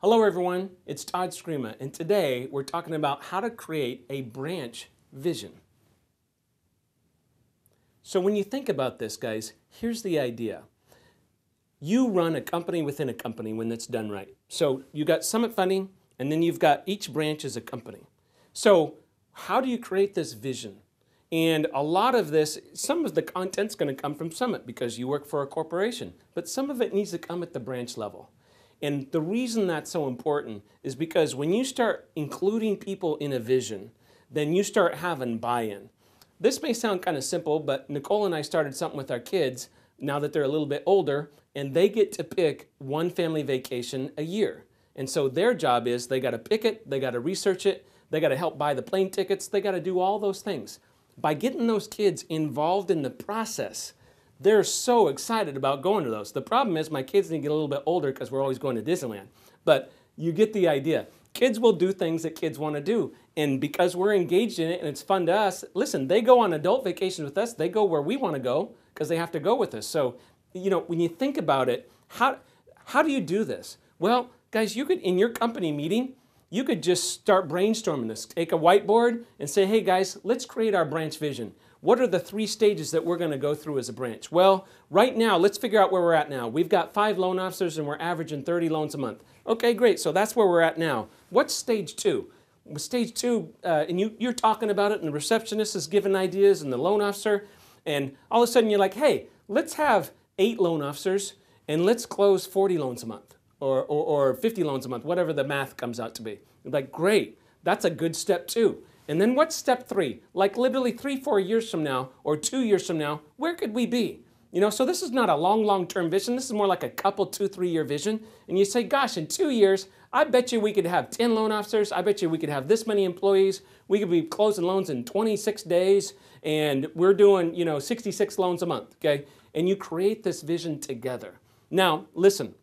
Hello everyone, it's Todd Scrima, and today we're talking about how to create a branch vision. So when you think about this, guys, here's the idea. You run a company within a company when it's done right. So you got summit funding, and then you've got each branch as a company. So how do you create this vision? And a lot of this, some of the content's going to come from Summit because you work for a corporation, but some of it needs to come at the branch level. And the reason that's so important is because when you start including people in a vision, then you start having buy-in. This may sound kind of simple, but Nicole and I started something with our kids now that they're a little bit older, and they get to pick one family vacation a year. And so their job is they got to pick it, they got to research it, they got to help buy the plane tickets, they got to do all those things. By getting those kids involved in the process, they're so excited about going to those. The problem is my kids need to get a little bit older because we're always going to Disneyland. But you get the idea. Kids will do things that kids want to do. And because we're engaged in it and it's fun to us, listen, they go on adult vacations with us. They go where we want to go because they have to go with us. So, you know, when you think about it, how do you do this? Well, guys, you could, in your company meeting, you could just start brainstorming this. Take a whiteboard and say, hey guys, let's create our branch vision. What are the 3 stages that we're going to go through as a branch? Well, right now, let's figure out where we're at now. We've got 5 loan officers and we're averaging 30 loans a month. Okay, great. So that's where we're at now. What's stage 2? Stage 2, and you're talking about it, and the receptionist is giving ideas, and the loan officer, and all of a sudden you're like, hey, let's have 8 loan officers, and let's close 40 loans a month, or 50 loans a month, whatever the math comes out to be. You're like, great, that's a good step 2. And then what's step 3? Like literally 3-4 years from now, or 2 years from now, where could we be? You know, so this is not a long-term vision. This is more like a couple, 2-3 year vision. And you say, gosh, in 2 years, I bet you we could have 10 loan officers. I bet you we could have this many employees. We could be closing loans in 26 days. And we're doing, 66 loans a month, okay? And you create this vision together. Now, listen,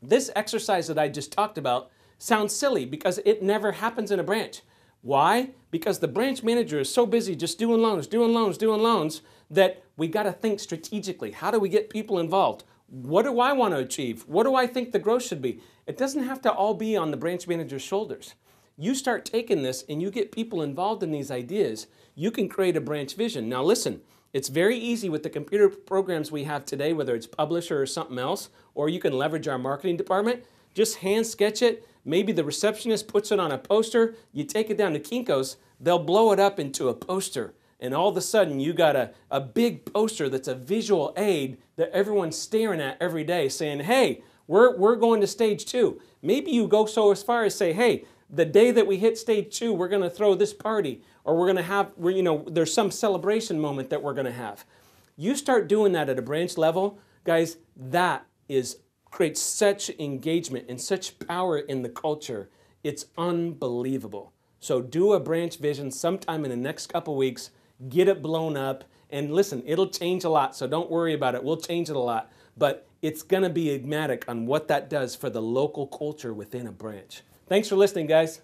this exercise that I just talked about sounds silly because it never happens in a branch. Why? Because the branch manager is so busy just doing loans, that we got to think strategically. How do we get people involved? What do I want to achieve? What do I think the growth should be? It doesn't have to all be on the branch manager's shoulders. You start taking this and you get people involved in these ideas, you can create a branch vision. Now listen, it's very easy with the computer programs we have today, whether it's Publisher or something else, or you can leverage our marketing department. Just hand sketch it. Maybe the receptionist puts it on a poster. You take it down to Kinko's, they'll blow it up into a poster. And all of a sudden, you got a big poster that's a visual aid that everyone's staring at every day saying, hey, we're going to stage 2. Maybe you go so as far as say, hey, the day that we hit stage 2, we're going to throw this party, or we're going to have, there's some celebration moment that we're going to have. You start doing that at a branch level, guys, that creates such engagement and such power in the culture. It's unbelievable. So do a branch vision sometime in the next couple weeks, get it blown up, and listen, it'll change a lot, so don't worry about it. We'll change it a lot, but it's going to be enigmatic on what that does for the local culture within a branch. Thanks for listening, guys.